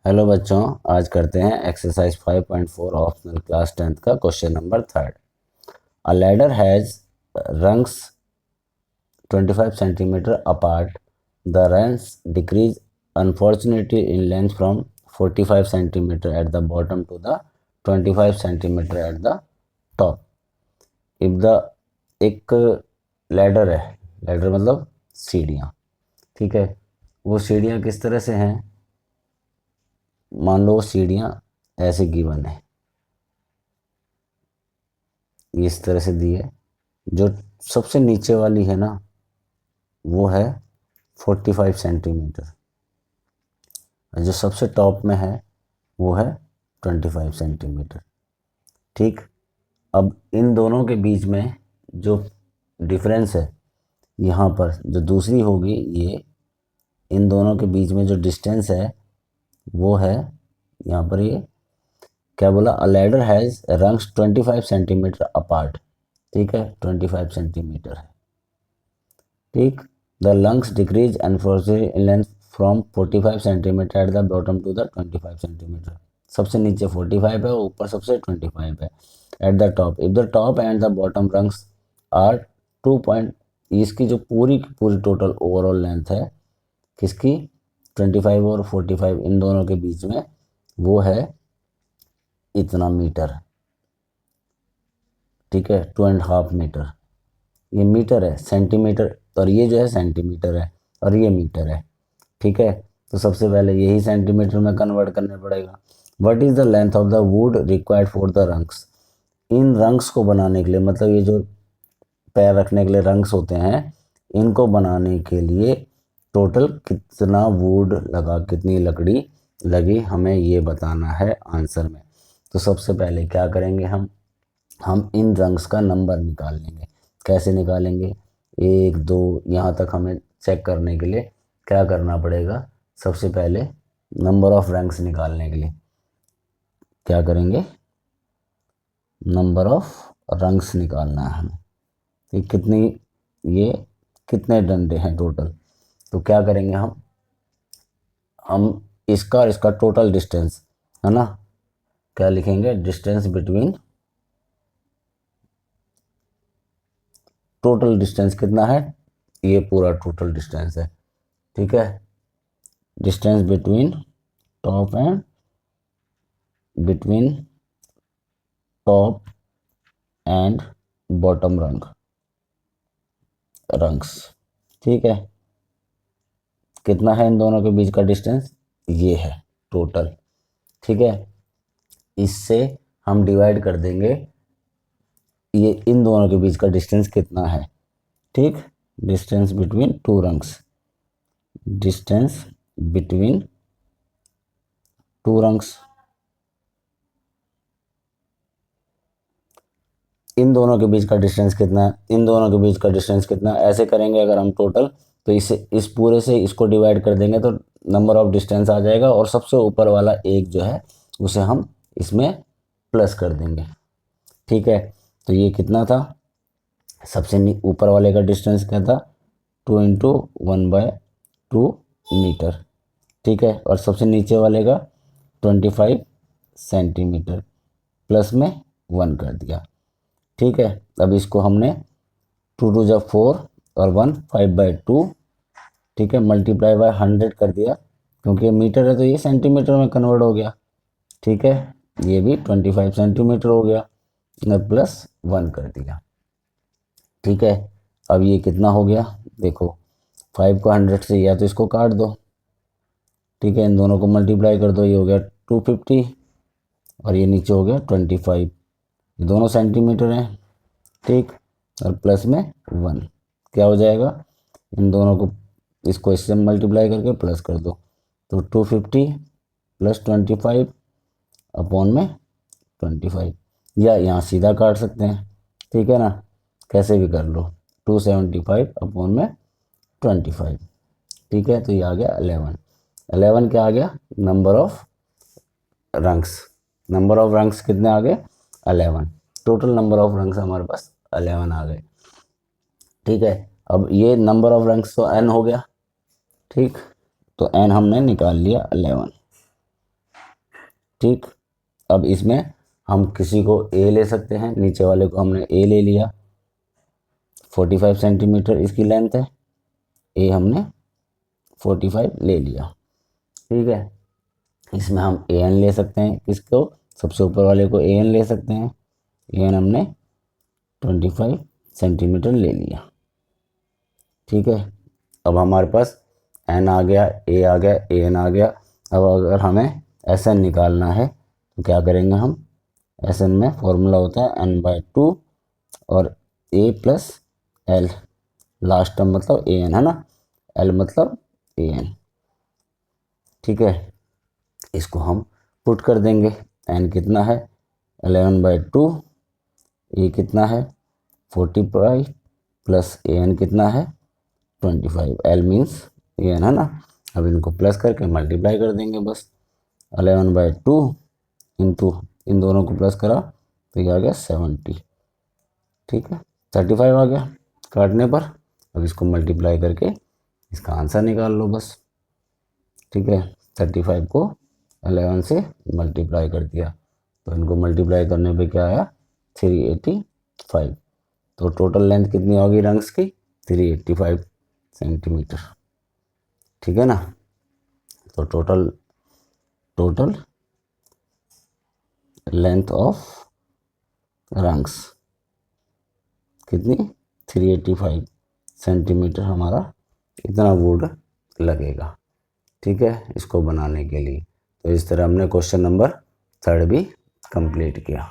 Hello बच्चों, आज करते हैं एक्सरसाइज 5.4 ऑप्शनल क्लास 10th का question number 3rd। A ladder has rungs 25 centimeter apart. The rungs decrease unfortunately in length from 45 centimeter at the bottom to the 25 centimeter at the top. If the एक ladder है, ladder मतलब सीढ़ियाँ, ठीक है। वो सीढ़ियाँ किस तरह से हैं? मान लो सीढ़ियाँ ऐसे गिवन है, इस तरह से दी है। जो सबसे नीचे वाली है ना, वो है 45 सेंटीमीटर, और जो सबसे टॉप में है वो है 25 सेंटीमीटर। ठीक। अब इन दोनों के बीच में जो डिफरेंस है, यहाँ पर जो दूसरी होगी, ये इन दोनों के बीच में जो डिस्टेंस है वो है, यहाँ पर ये क्या बोला? A ladder has rungs 25 centimetre apart. ठीक है, 25 सेंटीमीटर है। ठीक। The rungs decrease enforcedly in length from 45 centimetre at the bottom to the 25 centimetre. सबसे नीचे 45 है, ऊपर सबसे 25 है। At the top, if the top and the bottom rungs are 2 point, इसकी जो पूरी की पूरी टोटल ओवरऑल लेंथ है किसकी, 25 और 45 इन दोनों के बीच में, वो है इतना मीटर। ठीक है, 2.5 मीटर। ये मीटर है, सेंटीमीटर, और ये जो है सेंटीमीटर है, और ये मीटर है। ठीक है, तो सबसे पहले यही सेंटीमीटर में कन्वर्ट करने पड़ेगा। What is the length of the wood required for the rungs? In rungs को बनाने के लिए, मतलब ये जो पैर रखने के लिए रंग्स होते हैं, इनको बनाने के लिए टोटल कितना वुड लगा, कितनी लकड़ी लगी, हमें ये बताना है आंसर में। तो सबसे पहले क्या करेंगे, हम इन रंग्स का नंबर निकाल लेंगे। कैसे निकालेंगे? 1 2 यहाँ तक हमें चेक करने के लिए क्या करना पड़ेगा? सबसे पहले नंबर ऑफ रंग्स निकालने के लिए क्या करेंगे? नंबर ऑफ रंग्स निकालना है हमें। ये कितनी, ये कितने डंडे हैं टोटल? तो क्या करेंगे हम इसका और इसका टोटल डिस्टेंस है ना, क्या लिखेंगे? डिस्टेंस बिटवीन, टोटल डिस्टेंस कितना है, ये पूरा टोटल डिस्टेंस है। ठीक है, distance between top and between top and bottom rungs. ठीक है, कितना है इन दोनों के बीच का डिस्टेंस? ये है टोटल। ठीक है, इससे हम डिवाइड कर देंगे ये इन दोनों के बीच का डिस्टेंस कितना है। ठीक, distance between two rungs, distance between two rungs, इन दोनों के बीच का डिस्टेंस कितना है, इन दोनों के बीच का डिस्टेंस कितना है। ऐसे करेंगे अगर हम टोटल, तो इस पूरे से इसको डिवाइड कर देंगे तो नंबर ऑफ डिस्टेंस आ जाएगा, और सबसे ऊपर वाला एक जो है उसे हम इसमें प्लस कर देंगे। ठीक है, तो ये कितना था? सबसे ऊपर वाले का डिस्टेंस क्या था? 2 × 1/2 मीटर। ठीक है, और सबसे नीचे वाले का 25 सेंटीमीटर, प्लस में 1 कर दिया। ठीक है, अब इसको हमने 2 × 2 = 4 और 1 5/2, ठीक है, मल्टीप्लाई बाय 100 कर दिया, क्योंकि ये मीटर है तो ये सेंटीमीटर में कन्वर्ट हो गया। ठीक है, ये भी 25 सेंटीमीटर हो गया, और प्लस 1 कर दिया। ठीक है, अब ये कितना हो गया? देखो, 5 को 100 से या तो इसको काट दो, ठीक है, इन दोनों को मल्टीप्लाई कर दो, ये हो गया 250, और ये नीचे हो गया 25, ये दोनों सेंटीमीटर हैं। ठीक, और प्लस में 1 क्या हो जाएगा? इन दोनों को, इसको इससे मल्टीप्लाई करके प्लस कर दो, तो 250 + 25 अपॉन में 25, या यहाँ सीधा काट सकते हैं। ठीक है ना, कैसे भी कर लो, 275 अपॉन में 25। ठीक है, तो ये आ गया 11। 11 क्या आ गया? Number of rungs. Number of rungs कितने आ गए? 11। टोटल नंबर ऑफ रंग्स हमारे पास 11 आ गए। ठीक है, अब ये नंबर ऑफ रंग्स तो n हो गया। ठीक, तो n हमने निकाल लिया 11। ठीक, अब इसमें हम किसी को ए ले सकते हैं, नीचे वाले को हमने ए ले लिया, 45 सेंटीमीटर इसकी लेंथ है, ए हमने 45 ले लिया। ठीक है, इसमें हम ए एन ले सकते हैं, किसको, सबसे ऊपर वाले को ए एन ले सकते हैं, ए एन हमने 25 सेंटीमीटर ले लिया। ठीक है, अब हमारे पास एन आ गया, ए आ गया, ए एन आ गया। अब अगर हमें एस एन निकालना है तो क्या करेंगे हम, एस एन में फॉर्मूला होता है n/2 और ए प्लस एल, लास्ट टर्म मतलब ए एन है ना, एल मतलब ए एन। ठीक है, इसको हम पुट कर देंगे, एन कितना है 11/2, ए कितना है 45 प्लस ए एन कितना है 25, एल मीन्स ए एन है ना। अब इनको प्लस करके मल्टीप्लाई कर देंगे बस, 11/2 इंटू इन दोनों को प्लस करा तो ये आ गया 70। ठीक है, 35 आ गया काटने पर। अब इसको मल्टीप्लाई करके इसका आंसर निकाल लो बस। ठीक है, 35 को 11 से मल्टीप्लाई कर दिया तो इनको मल्टीप्लाई करने पे क्या आया 385। तो टोटल लेंथ कितनी होगी रंग्स की 385 सेंटीमीटर। ठीक है ना, तो टोटल लेंथ ऑफ रंग्स कितनी 385 सेंटीमीटर हमारा इतना वुड लगेगा। ठीक है, इसको बनाने के लिए। तो इस तरह हमने क्वेश्चन नंबर 3 भी कंप्लीट किया।